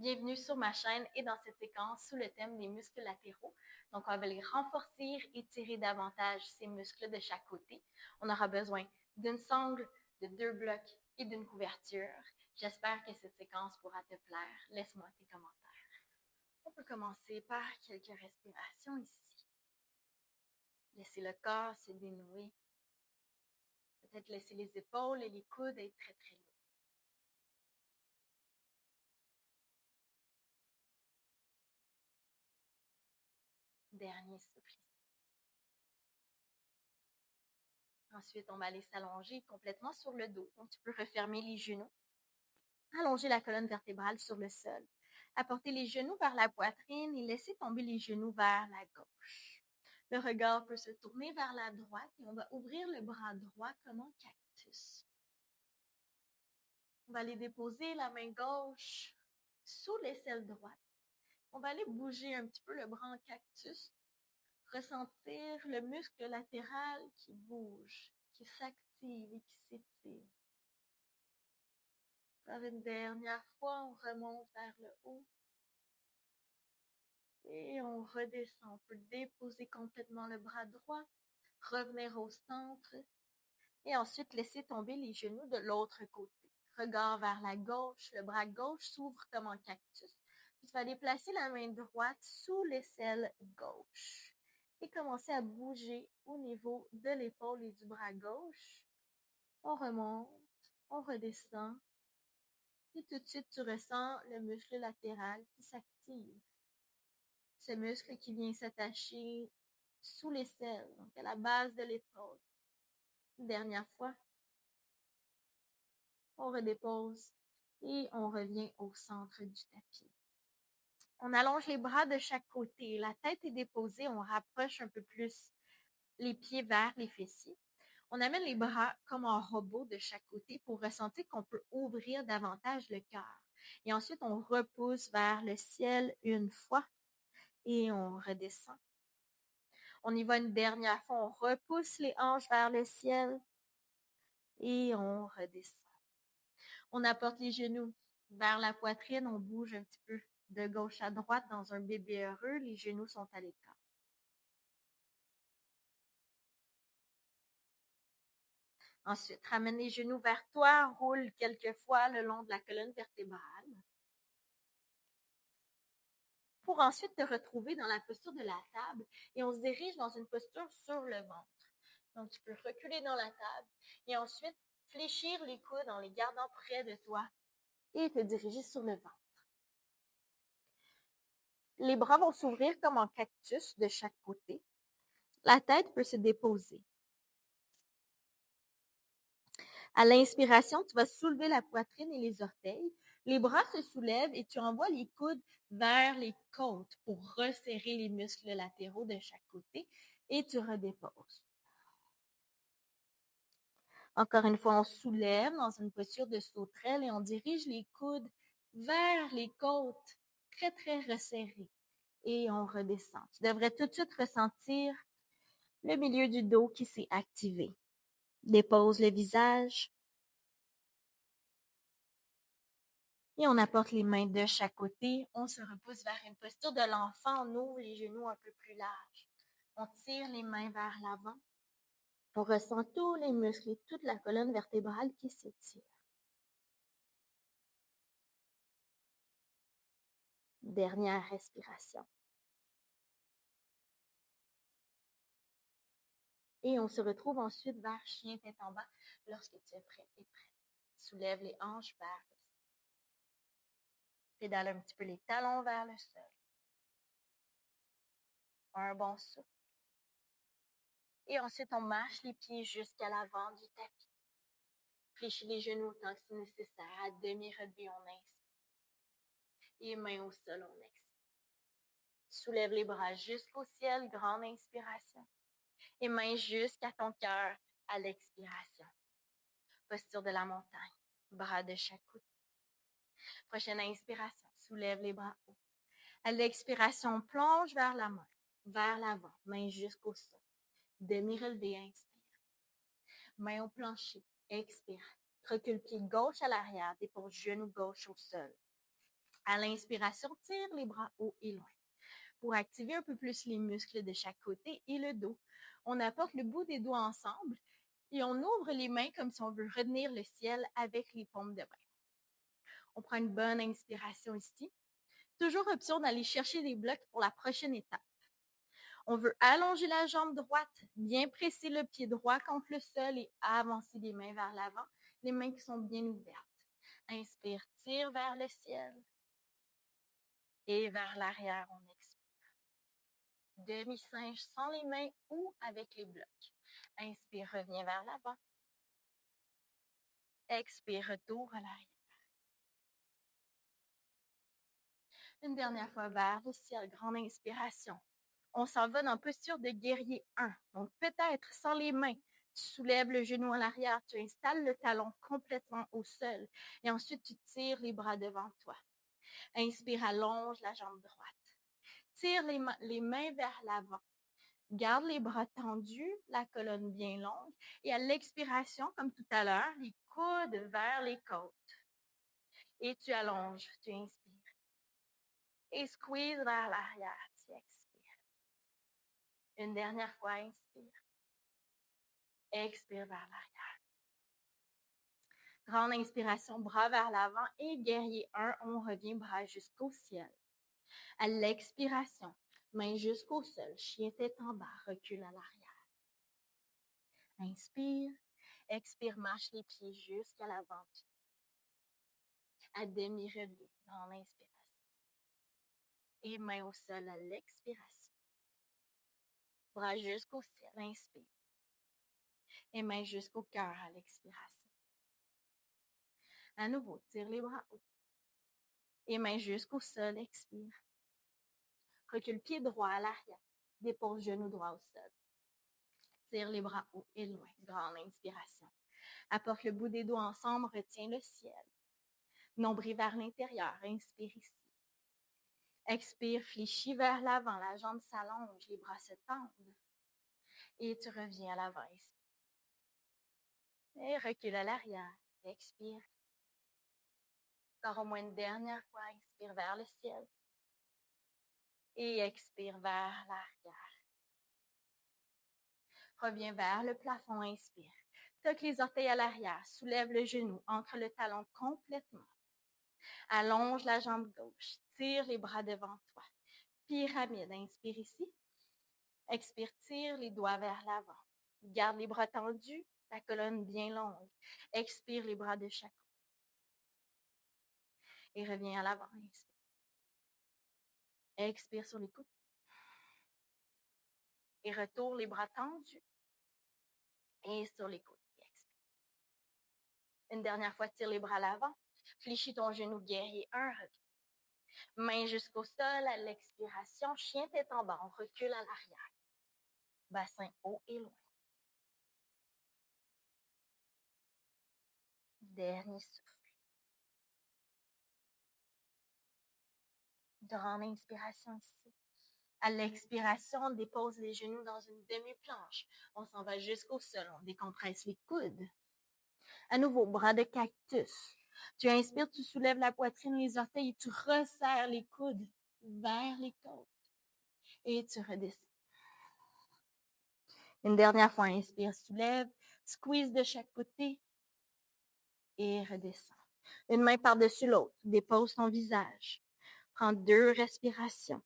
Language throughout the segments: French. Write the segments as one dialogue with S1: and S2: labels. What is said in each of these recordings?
S1: Bienvenue sur ma chaîne et dans cette séquence sous le thème des muscles latéraux. Donc, on va les renforcer et tirer davantage ces muscles de chaque côté. On aura besoin d'une sangle, de 2 blocs et d'une couverture. J'espère que cette séquence pourra te plaire. Laisse-moi tes commentaires. On peut commencer par quelques respirations ici. Laisser le corps se dénouer. Peut-être laisser les épaules et les coudes être très très lourds. Dernier souffle. Ensuite, on va aller s'allonger complètement sur le dos. Donc, tu peux refermer les genoux. Allonger la colonne vertébrale sur le sol. Apporter les genoux vers la poitrine et laisser tomber les genoux vers la gauche. Le regard peut se tourner vers la droite et on va ouvrir le bras droit comme un cactus. On va aller déposer la main gauche sous l'aisselle droite. On va aller bouger un petit peu le bras en cactus. Ressentir le muscle latéral qui bouge, qui s'active et qui s'étire. Par une dernière fois, on remonte vers le haut. Et on redescend. On peut déposer complètement le bras droit, revenir au centre et ensuite laisser tomber les genoux de l'autre côté. Regard vers la gauche, le bras gauche s'ouvre comme un cactus. Puis tu vas aller placer la main droite sous l'aisselle gauche et commencer à bouger au niveau de l'épaule et du bras gauche. On remonte, on redescend et tout de suite tu ressens le muscle latéral qui s'active. Ce muscle qui vient s'attacher sous l'aisselle, donc à la base de l'épaule. Une dernière fois, on redépose et on revient au centre du tapis. On allonge les bras de chaque côté. La tête est déposée, on rapproche un peu plus les pieds vers les fessiers. On amène les bras comme en robot de chaque côté pour ressentir qu'on peut ouvrir davantage le cœur. Et ensuite, on repousse vers le ciel une fois et on redescend. On y va une dernière fois, on repousse les hanches vers le ciel et on redescend. On apporte les genoux vers la poitrine, on bouge un petit peu de gauche à droite dans un bébé heureux, les genoux sont à l'écart. Ensuite, ramène les genoux vers toi, roule quelques fois le long de la colonne vertébrale. Pour ensuite te retrouver dans la posture de la table et on se dirige dans une posture sur le ventre. Donc, tu peux reculer dans la table et ensuite fléchir les coudes en les gardant près de toi et te diriger sur le ventre. Les bras vont s'ouvrir comme en cactus de chaque côté. La tête peut se déposer. À l'inspiration, tu vas soulever la poitrine et les orteils. Les bras se soulèvent et tu envoies les coudes vers les côtes pour resserrer les muscles latéraux de chaque côté et tu redéposes. Encore une fois, on soulève dans une posture de sauterelle et on dirige les coudes vers les côtes très, très resserrées et on redescend. Tu devrais tout de suite ressentir le milieu du dos qui s'est activé. Dépose le visage. Et on apporte les mains de chaque côté. On se repousse vers une posture de l'enfant. On ouvre les genoux un peu plus larges. On tire les mains vers l'avant. On ressent tous les muscles et toute la colonne vertébrale qui s'étire. Dernière respiration. Et on se retrouve ensuite vers chien tête en bas lorsque tu es prêt et prête. Soulève les hanches vers le sol. Pédale un petit peu les talons vers le sol. Un bon souffle. Et ensuite, on marche les pieds jusqu'à l'avant du tapis. Fléchis les genoux autant que c'est nécessaire. À demi-relevé, on inspire. Et mains au sol, on expire. Soulève les bras jusqu'au ciel, grande inspiration. Et mains jusqu'à ton cœur à l'expiration. Posture de la montagne. Bras de chaque côté. Prochaine inspiration, soulève les bras haut. À l'expiration, plonge vers la main, vers l'avant, main jusqu'au sol. Demi-relevé, inspire. Main au plancher, expire. Recule pied gauche à l'arrière, dépose genou gauche au sol. À l'inspiration, tire les bras haut et loin. Pour activer un peu plus les muscles de chaque côté et le dos, on apporte le bout des doigts ensemble et on ouvre les mains comme si on veut retenir le ciel avec les paumes de main. On prend une bonne inspiration ici. Toujours option d'aller chercher des blocs pour la prochaine étape. On veut allonger la jambe droite, bien presser le pied droit contre le sol et avancer les mains vers l'avant, les mains qui sont bien ouvertes. Inspire, tire vers le ciel. Et vers l'arrière, on expire. Demi-singe sans les mains ou avec les blocs. Inspire, reviens vers l'avant. Expire, retour à l'arrière. Une dernière fois vers le ciel, grande inspiration. On s'en va dans posture de guerrier 1. Donc peut-être sans les mains, tu soulèves le genou à l'arrière, tu installes le talon complètement au sol et ensuite tu tires les bras devant toi. Inspire, allonge la jambe droite. Tire les mains vers l'avant. Garde les bras tendus, la colonne bien longue et à l'expiration, comme tout à l'heure, les coudes vers les côtes. Et tu allonges, tu inspires. Et squeeze vers l'arrière, tu expires. Une dernière fois, inspire. Expire vers l'arrière. Grande inspiration, bras vers l'avant et guerrier 1, on revient bras jusqu'au ciel. À l'expiration, main jusqu'au sol, chien tête en bas, recule à l'arrière. Inspire, expire, marche les pieds jusqu'à l'avant. À demi-relevé, dans l'inspiration. Et main au sol à l'expiration. Bras jusqu'au ciel, inspire. Et main jusqu'au cœur à l'expiration. À nouveau, tire les bras haut. Et main jusqu'au sol, expire. Recule pied droit à l'arrière. Dépose genou droit au sol. Tire les bras haut et loin. Grande inspiration. Apporte le bout des doigts ensemble, retiens le ciel. Nombril vers l'intérieur, inspire ici. Expire, fléchis vers l'avant, la jambe s'allonge, les bras se tendent. Et tu reviens à l'avant, inspire. Et recule à l'arrière, expire. Encore au moins une dernière fois, inspire vers le ciel. Et expire vers l'arrière. Reviens vers le plafond, inspire. Toque les orteils à l'arrière, soulève le genou, ancre le talon complètement. Allonge la jambe gauche, tire les bras devant toi. Pyramide, inspire ici. Expire, tire les doigts vers l'avant. Garde les bras tendus, la colonne bien longue. Expire les bras de chaque côté. Et reviens à l'avant, inspire. Expire sur les coudes. Et retourne les bras tendus. Et sur les coudes. Expire. Une dernière fois, tire les bras à l'avant. Fléchis ton genou guerrier 1. Main jusqu'au sol à l'expiration. Chien tête en bas. On recule à l'arrière. Bassin haut et loin. Dernier souffle. Grande inspiration ici. À l'expiration, on dépose les genoux dans une demi-planche. On s'en va jusqu'au sol. On décompresse les coudes. À nouveau, bras de cactus. Tu inspires, tu soulèves la poitrine, les orteils et tu resserres les coudes vers les côtes. Et tu redescends. Une dernière fois, inspire, soulève, squeeze de chaque côté et redescends. Une main par-dessus l'autre, dépose ton visage. Prends 2 respirations.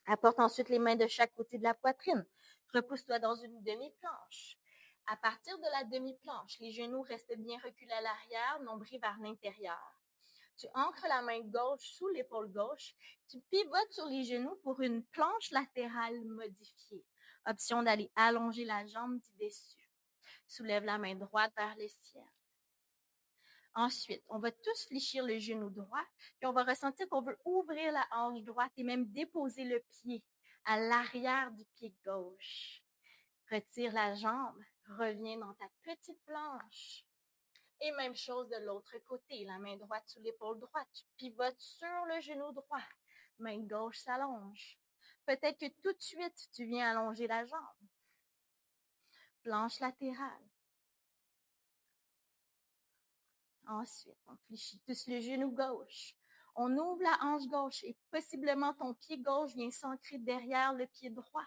S1: Apporte ensuite les mains de chaque côté de la poitrine. Repousse-toi dans une demi-planche. À partir de la demi-planche, les genoux restent bien reculés à l'arrière, nombril vers l'intérieur. Tu ancres la main gauche sous l'épaule gauche. Tu pivotes sur les genoux pour une planche latérale modifiée. Option d'aller allonger la jambe du dessus. Soulève la main droite vers le ciel. Ensuite, on va tous fléchir le genou droit, puis on va ressentir qu'on veut ouvrir la hanche droite et même déposer le pied à l'arrière du pied gauche. Retire la jambe, reviens dans ta petite planche. Et même chose de l'autre côté, la main droite sous l'épaule droite, tu pivotes sur le genou droit, main gauche s'allonge. Peut-être que tout de suite, tu viens allonger la jambe. Planche latérale. Ensuite, on fléchit tous le genou gauche. On ouvre la hanche gauche et possiblement ton pied gauche vient s'ancrer derrière le pied droit.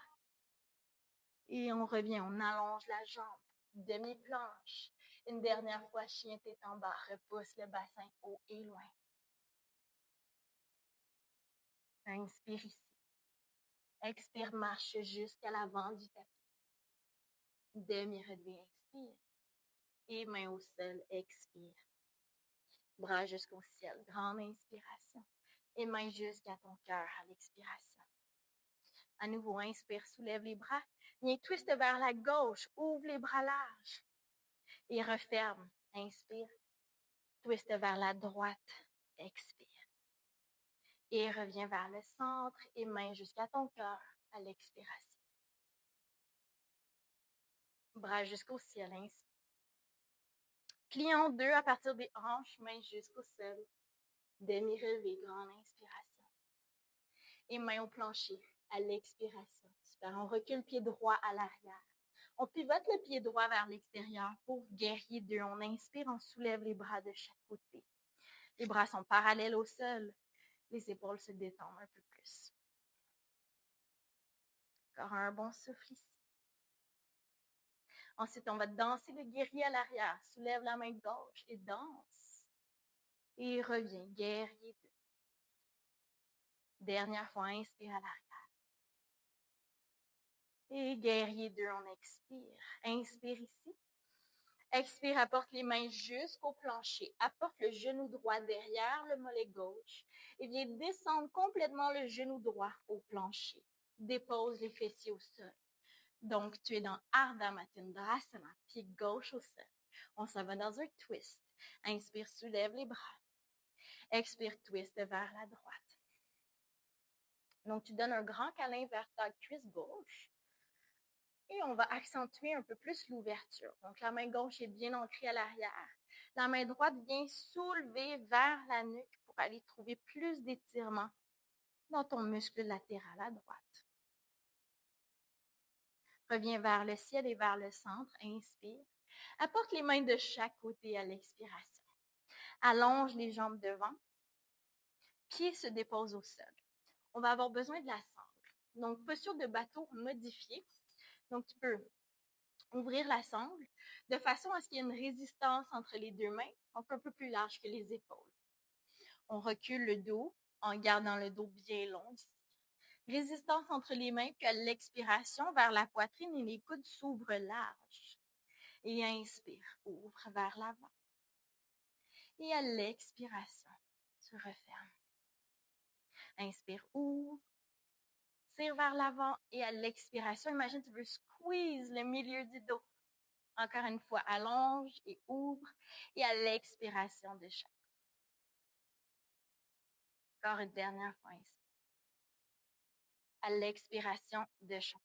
S1: Et on revient, on allonge la jambe, demi-planche. Une dernière fois, chien tête en bas, repousse le bassin haut et loin. Inspire ici. Expire, marche jusqu'à l'avant du tapis. Demi-relevé, inspire. Et main au sol, expire. Bras jusqu'au ciel, grande inspiration. Et main jusqu'à ton cœur à l'expiration. À nouveau, inspire, soulève les bras. Viens, twist vers la gauche, ouvre les bras larges. Et referme. Inspire. Twist vers la droite. Expire. Et reviens vers le centre et main jusqu'à ton cœur à l'expiration. Bras jusqu'au ciel, inspire. Plie en deux à partir des hanches, main jusqu'au sol. Demi-relevé, grande inspiration. Et main au plancher à l'expiration. Super, on recule le pied droit à l'arrière. On pivote le pied droit vers l'extérieur pour guerrier 2. On inspire, on soulève les bras de chaque côté. Les bras sont parallèles au sol. Les épaules se détendent un peu plus. Encore un bon souffle ici. Ensuite, on va danser le guerrier à l'arrière. Soulève la main gauche et danse. Et reviens, guerrier 2. Dernière fois, inspire à l'arrière. Et guerrier 2, on expire. Inspire ici. Expire, apporte les mains jusqu'au plancher. Apporte le genou droit derrière le mollet gauche. Et viens descendre complètement le genou droit au plancher. Dépose les fessiers au sol. Donc, tu es dans Ardha Matsyendrasana, pied gauche au sol. On s'en va dans un twist. Inspire, soulève les bras. Expire, twist vers la droite. Donc, tu donnes un grand câlin vers ta cuisse gauche. Et on va accentuer un peu plus l'ouverture. Donc, la main gauche est bien ancrée à l'arrière. La main droite vient soulever vers la nuque pour aller trouver plus d'étirement dans ton muscle latéral à droite. Reviens vers le ciel et vers le centre. Inspire. Apporte les mains de chaque côté à l'expiration. Allonge les jambes devant. Pieds se déposent au sol. On va avoir besoin de la sangle. Donc, posture de bateau modifiée. Donc, tu peux ouvrir la sangle de façon à ce qu'il y ait une résistance entre les deux mains, donc un peu plus large que les épaules. On recule le dos en gardant le dos bien long ici. Résistance entre les mains, puis à l'expiration, vers la poitrine et les coudes s'ouvrent large. Et inspire, ouvre vers l'avant. Et à l'expiration, tu refermes. Inspire, ouvre. Tire vers l'avant et à l'expiration, imagine tu veux squeeze le milieu du dos. Encore une fois, allonge et ouvre. Et à l'expiration de chaque. Encore une dernière fois ici. À l'expiration de chaque.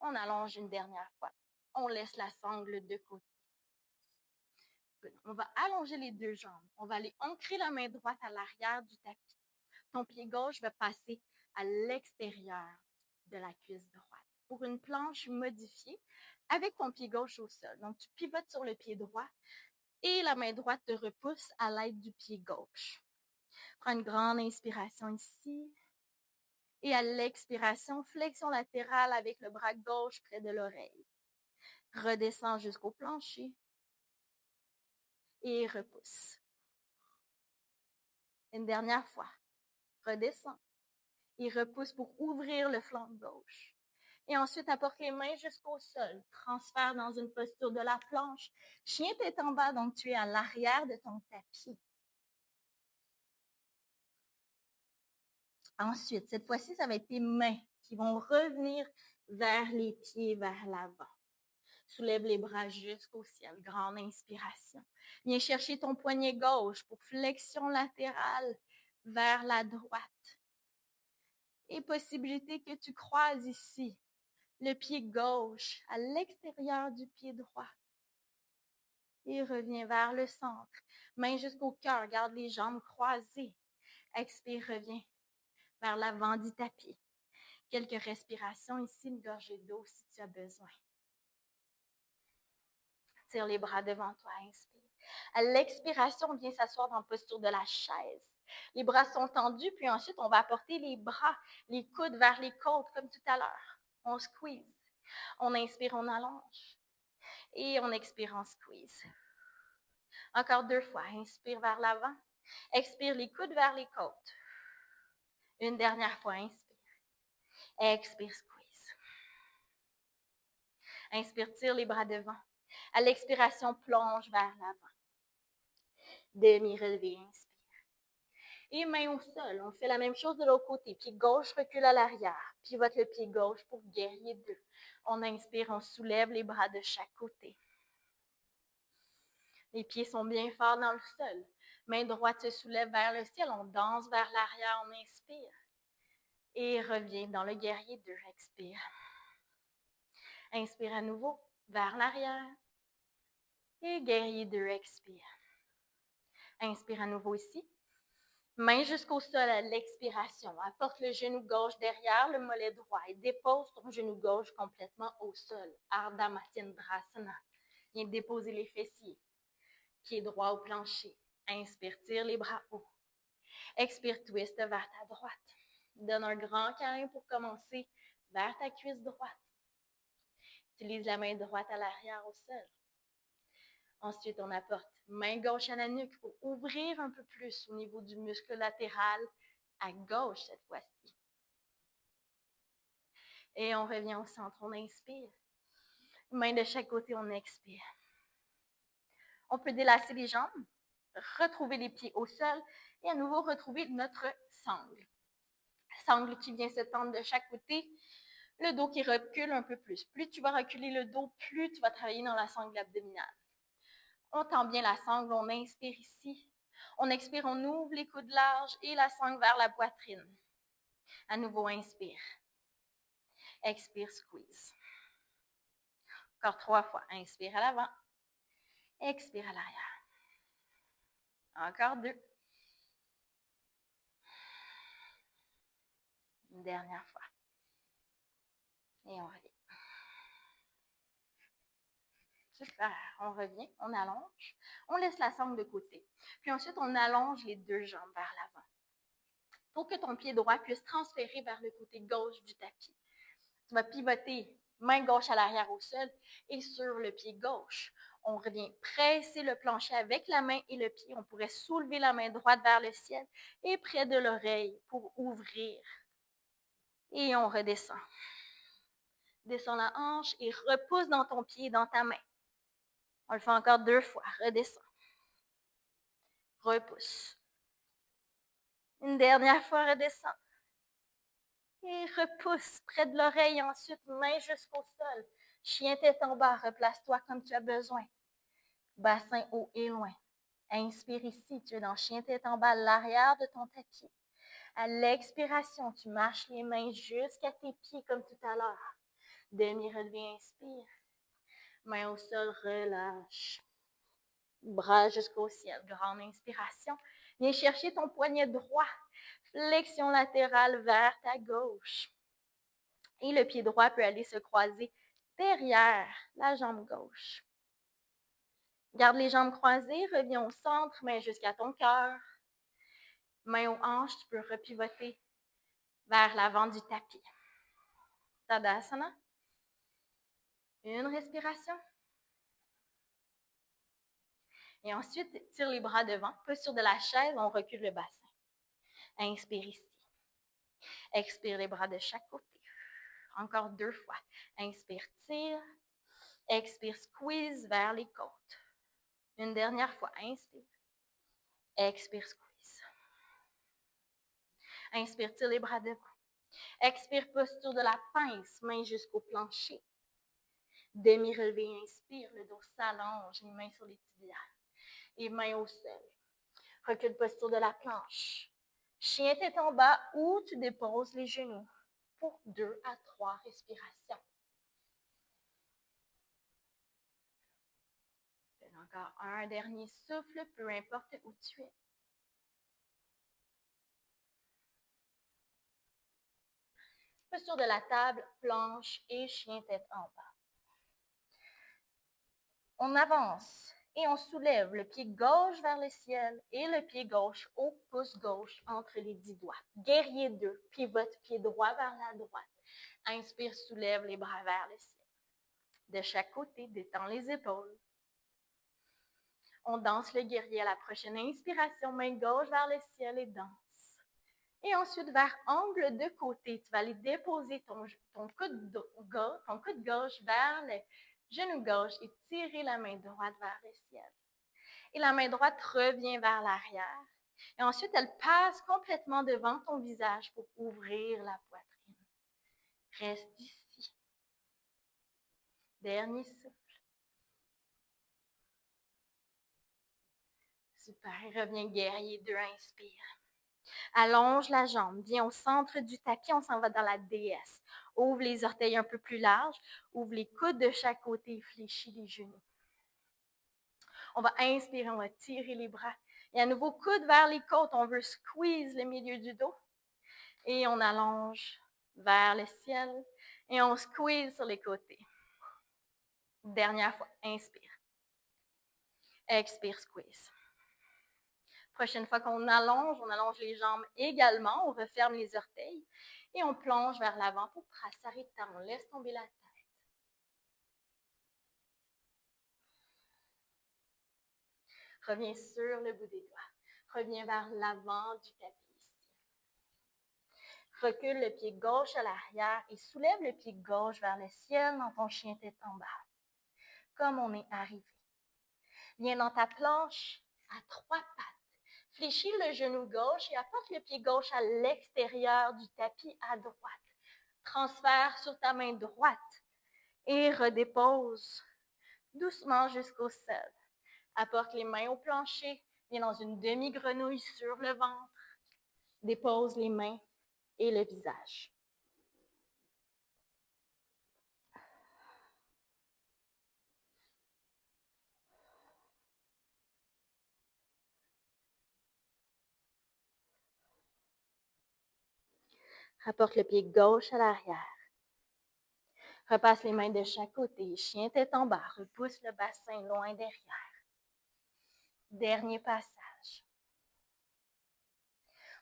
S1: On allonge une dernière fois. On laisse la sangle de côté. On va allonger les deux jambes. On va aller ancrer la main droite à l'arrière du tapis. Ton pied gauche va passer à l'extérieur de la cuisse droite pour une planche modifiée avec ton pied gauche au sol. Donc, tu pivotes sur le pied droit et la main droite te repousse à l'aide du pied gauche. Prends une grande inspiration ici. Et à l'expiration, flexion latérale avec le bras gauche près de l'oreille. Redescends jusqu'au plancher. Et repousse. Une dernière fois. Redescends. Et repousse pour ouvrir le flanc gauche. Et ensuite, apporte les mains jusqu'au sol. Transfère dans une posture de la planche. Chien tête en bas, donc tu es à l'arrière de ton tapis. Ensuite, cette fois-ci, ça va être tes mains qui vont revenir vers les pieds, vers l'avant. Soulève les bras jusqu'au ciel. Grande inspiration. Viens chercher ton poignet gauche pour flexion latérale vers la droite. Et possibilité que tu croises ici le pied gauche à l'extérieur du pied droit. Et reviens vers le centre. Main jusqu'au cœur. Garde les jambes croisées. Expire, reviens vers l'avant du tapis. Quelques respirations ici, une gorgée d'eau si tu as besoin. Tire les bras devant toi, inspire. À l'expiration, viens s'asseoir dans la posture de la chaise. Les bras sont tendus, puis ensuite, on va apporter les bras, les coudes vers les côtes, comme tout à l'heure. On squeeze. On inspire, on allonge. Et on expire, on squeeze. Encore 2 fois. Inspire vers l'avant. Expire les coudes vers les côtes. Une dernière fois, inspire. Expire, squeeze. Inspire, tire les bras devant. À l'expiration, plonge vers l'avant. Demi-relevé, inspire. Et main au sol. On fait la même chose de l'autre côté. Pied gauche, recule à l'arrière. Pivote le pied gauche pour guerrier 2. On inspire, on soulève les bras de chaque côté. Les pieds sont bien forts dans le sol. Main droite se soulève vers le ciel. On danse vers l'arrière, on inspire. Et revient dans le guerrier 2. Expire. Inspire à nouveau vers l'arrière. Et guerrier 2, expire. Inspire à nouveau ici. Main jusqu'au sol à l'expiration. Apporte le genou gauche derrière le mollet droit et dépose ton genou gauche complètement au sol. Ardha Matsyendrasana. Viens déposer les fessiers. Pied droit au plancher. Inspire, tire les bras hauts. Expire, twist vers ta droite. Donne un grand câlin pour commencer vers ta cuisse droite. Utilise la main droite à l'arrière au sol. Ensuite, on apporte main gauche à la nuque pour ouvrir un peu plus au niveau du muscle latéral à gauche cette fois-ci. Et on revient au centre, on inspire. Main de chaque côté, on expire. On peut délasser les jambes, retrouver les pieds au sol et à nouveau retrouver notre sangle. Sangle qui vient se tendre de chaque côté, le dos qui recule un peu plus. Plus tu vas reculer le dos, plus tu vas travailler dans la sangle abdominale. On tend bien la sangle, on inspire ici. On expire, on ouvre les coudes larges et la sangle vers la poitrine. À nouveau, inspire. Expire, squeeze. Encore 3 fois. Inspire à l'avant. Expire à l'arrière. Encore 2. Une dernière fois. Et on revient. Super. On revient, on allonge. On laisse la sangle de côté. Puis ensuite, on allonge les 2 jambes vers l'avant. Pour que ton pied droit puisse transférer vers le côté gauche du tapis. Tu vas pivoter main gauche à l'arrière au sol et sur le pied gauche. On revient presser le plancher avec la main et le pied. On pourrait soulever la main droite vers le ciel et près de l'oreille pour ouvrir. Et on redescend. Descends la hanche et repousse dans ton pied et dans ta main. On le fait encore 2 fois. Redescends. Repousse. Une dernière fois, redescends. Et repousse près de l'oreille. Ensuite, main jusqu'au sol. Chien tête en bas. Replace-toi comme tu as besoin. Bassin haut et loin. Inspire ici. Tu es dans chien tête en bas, l'arrière de ton tapis. À l'expiration, tu marches les mains jusqu'à tes pieds comme tout à l'heure. Demi-relevé, inspire. Main au sol, relâche. Bras jusqu'au ciel. Grande inspiration. Viens chercher ton poignet droit. Flexion latérale vers ta gauche. Et le pied droit peut aller se croiser derrière la jambe gauche. Garde les jambes croisées, reviens au centre, main jusqu'à ton cœur. Main aux hanches, tu peux repivoter vers l'avant du tapis. Tadasana. Une respiration. Et ensuite, tire les bras devant. Posture de la chaise, on recule le bassin. Inspire ici. Expire les bras de chaque côté. Encore 2 fois. Inspire, tire. Expire, squeeze vers les côtes. Une dernière fois. Inspire. Expire, squeeze. Inspire, tire les bras devant. Expire, posture de la pince, main jusqu'au plancher. Demi-relevé, inspire, le dos s'allonge, les mains sur les tibias. Et mains au sol. Recule, posture de la planche. Chien tête en bas ou tu déposes les genoux pour 2 à 3 respirations. Fais encore un dernier souffle, peu importe où tu es. Posture de la table, planche et chien tête en bas. On avance et on soulève le pied gauche vers le ciel et le pied gauche au pouce gauche entre les 10 doigts. Guerrier 2, pivote pied droit vers la droite. Inspire, soulève les bras vers le ciel. De chaque côté, détends les épaules. On danse le guerrier à la prochaine inspiration, main gauche vers le ciel et danse. Et ensuite, vers angle de côté, tu vas aller déposer ton coude gauche vers le genou gauche et tirer la main droite vers le ciel. Et la main droite revient vers l'arrière. Et ensuite, elle passe complètement devant ton visage pour ouvrir la poitrine. Reste ici. Dernier souffle. Super. Et reviens guerrier 2, inspire. Allonge la jambe, viens au centre du tapis, on s'en va dans la déesse. Ouvre les orteils un peu plus larges, ouvre les coudes de chaque côté et fléchis les genoux. On va inspirer, on va tirer les bras. Et à nouveau, coude vers les côtes, on veut squeeze le milieu du dos. Et on allonge vers le ciel et on squeeze sur les côtés. Dernière fois, inspire. Expire, squeeze. Prochaine fois qu'on allonge les jambes également, on referme les orteils et on plonge vers l'avant pour Prasarita. On laisse tomber la tête. Reviens sur le bout des doigts. Reviens vers l'avant du tapis ici. Recule le pied gauche à l'arrière et soulève le pied gauche vers le ciel dans ton chien tête en bas. Comme on est arrivé. Viens dans ta planche à 3 pattes. Fléchis le genou gauche et apporte le pied gauche à l'extérieur du tapis à droite. Transfère sur ta main droite et redépose doucement jusqu'au sol. Apporte les mains au plancher, viens dans une demi-grenouille sur le ventre. Dépose les mains et le visage. Rapporte le pied gauche à l'arrière. Repasse les mains de chaque côté. Chien tête en bas. Repousse le bassin loin derrière. Dernier passage.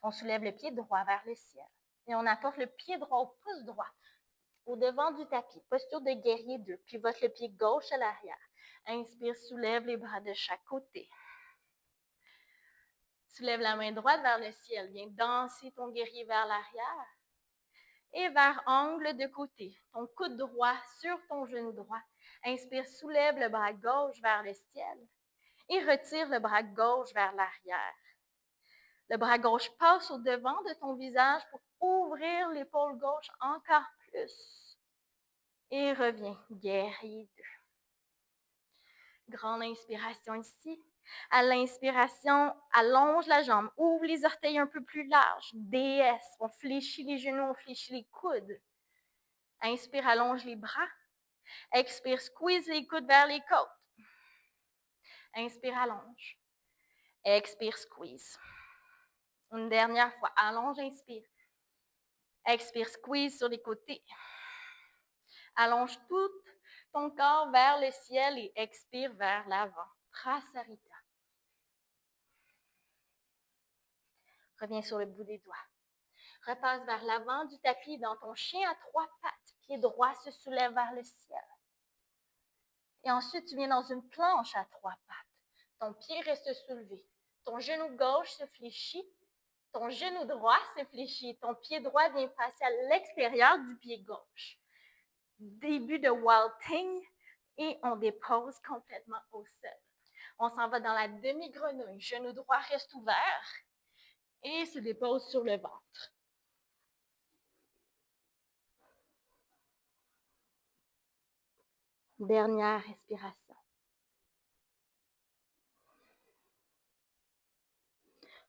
S1: On soulève le pied droit vers le ciel. Et on apporte le pied droit au pouce droit, au devant du tapis. Posture de guerrier 2. Pivote le pied gauche à l'arrière. Inspire, soulève les bras de chaque côté. Soulève la main droite vers le ciel. Viens danser ton guerrier vers l'arrière. Et vers angle de côté. Ton coude droit sur ton genou droit. Inspire, soulève le bras gauche vers le ciel. Et retire le bras gauche vers l'arrière. Le bras gauche passe au devant de ton visage pour ouvrir l'épaule gauche encore plus. Et reviens, guerrier 2. Grande inspiration ici. À l'inspiration, allonge la jambe, ouvre les orteils un peu plus larges. Déesse, on fléchit les genoux, on fléchit les coudes. Inspire, allonge les bras. Expire, squeeze les coudes vers les côtes. Inspire, allonge. Expire, squeeze. Une dernière fois, allonge, inspire. Expire, squeeze sur les côtés. Allonge tout ton corps vers le ciel et expire vers l'avant. Prasarita. Reviens sur le bout des doigts. Repasse vers l'avant du tapis dans ton chien à 3 pattes. Pied droit se soulève vers le ciel. Et ensuite, tu viens dans une planche à 3 pattes. Ton pied reste soulevé. Ton genou gauche se fléchit. Ton genou droit se fléchit. Ton pied droit vient passer à l'extérieur du pied gauche. Début de Wild Thing et on dépose complètement au sol. On s'en va dans la demi-grenouille. Genou droit reste ouvert et se dépose sur le ventre. Dernière respiration.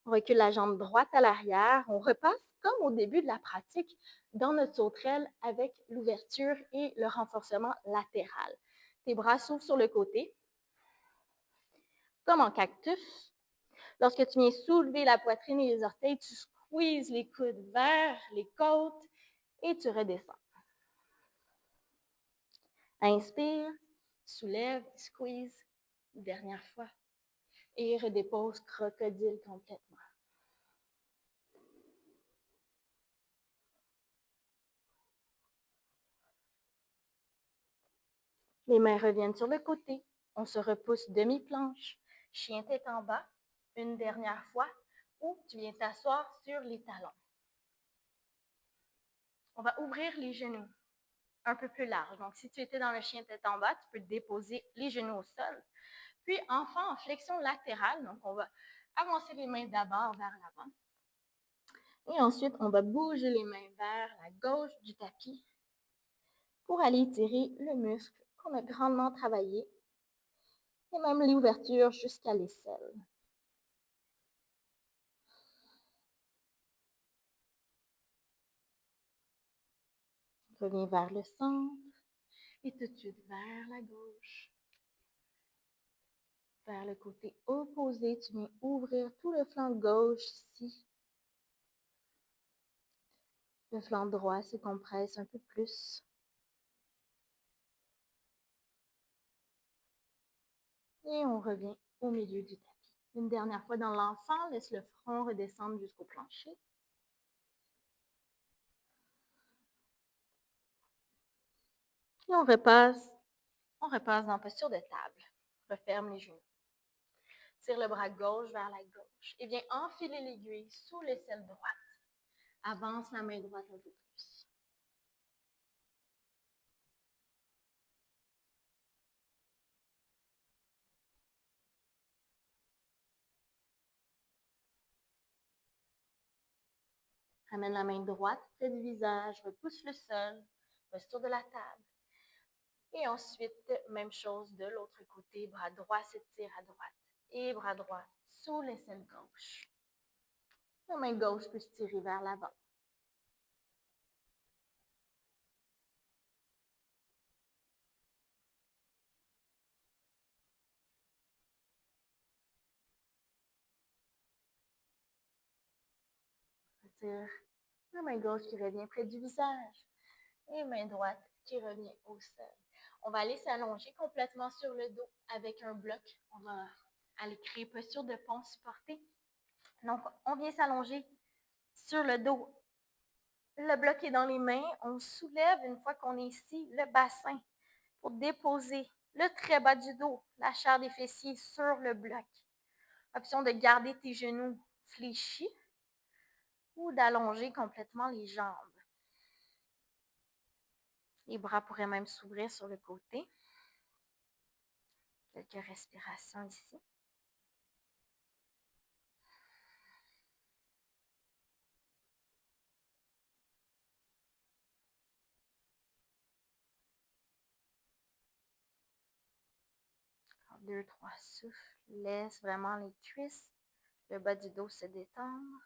S1: On recule la jambe droite à l'arrière. On repasse comme au début de la pratique dans notre sauterelle avec l'ouverture et le renforcement latéral. Tes bras s'ouvrent sur le côté, comme en cactus. Lorsque tu viens soulever la poitrine et les orteils, tu squeezes les coudes vers les côtes et tu redescends. Inspire, Soulève, squeeze, dernière fois. Et redépose crocodile complètement. Les mains reviennent sur le côté. On se repousse demi-planche. Chien tête en bas. Une dernière fois. Ou tu viens t'asseoir sur les talons. On va ouvrir les genoux un peu plus large. Donc, si tu étais dans le chien tête en bas, tu peux déposer les genoux au sol. Puis, enfant en flexion latérale. Donc, on va avancer les mains d'abord vers l'avant. Et ensuite, on va bouger les mains vers la gauche du tapis pour aller étirer le muscle qu'on a grandement travaillé et même l'ouverture jusqu'à l'aisselle. Reviens vers le centre et tout de suite vers la gauche. Vers le côté opposé, tu viens ouvrir tout le flanc gauche ici. Le flanc droit se compresse un peu plus. Et on revient au milieu du tapis. Une dernière fois dans l'enfant, laisse le front redescendre jusqu'au plancher. Et on repasse en posture de table. Referme les genoux. Tire le bras gauche vers la gauche et viens enfiler l'aiguille sous l'aisselle droite. Avance la main droite un peu plus. Ramène la main droite près du visage, repousse le sol, posture de la table. Et ensuite, même chose de l'autre côté, bras droit s'étire à droite et bras droit sous l'aisselle gauche. La main gauche peut se tirer vers l'avant. Retire la main gauche qui revient près du visage et main droite qui revient au sol. On va aller s'allonger complètement sur le dos avec un bloc. On va aller créer posture de pont supporté. Donc, on vient s'allonger sur le dos. Le bloc est dans les mains. On soulève, une fois qu'on est ici, le bassin pour déposer le très bas du dos, la chair des fessiers sur le bloc. Option de garder tes genoux fléchis ou d'allonger complètement les jambes. Les bras pourraient même s'ouvrir sur le côté. Quelques respirations ici. Encore 2-3 souffles. Laisse vraiment les cuisses, le bas du dos se détendre.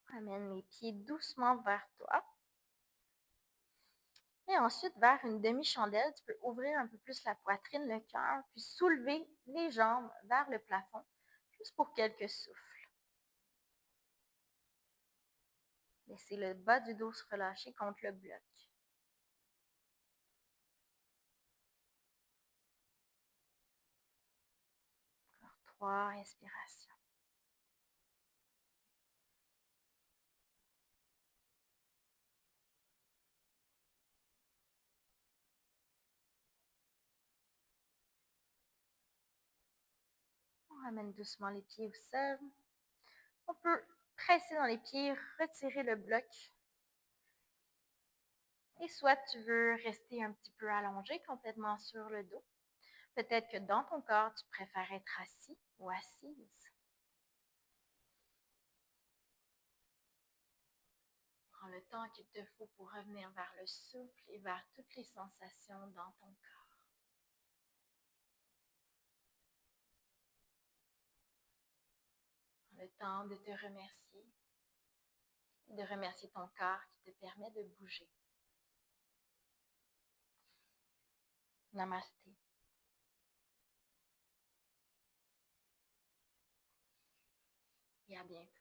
S1: Ramène les pieds doucement vers toi. Et ensuite, vers une demi-chandelle, tu peux ouvrir un peu plus la poitrine, le cœur, puis soulever les jambes vers le plafond, juste pour quelques souffles. Laissez le bas du dos se relâcher contre le bloc. Encore 3 respirations. On ramène doucement les pieds au sol. On peut presser dans les pieds, retirer le bloc. Et soit tu veux rester un petit peu allongé complètement sur le dos. Peut-être que dans ton corps, tu préfères être assis ou assise. Prends le temps qu'il te faut pour revenir vers le souffle et vers toutes les sensations dans ton corps. Prends le temps de te remercier et de remercier ton corps qui te permet de bouger. Namasté. Et à bientôt.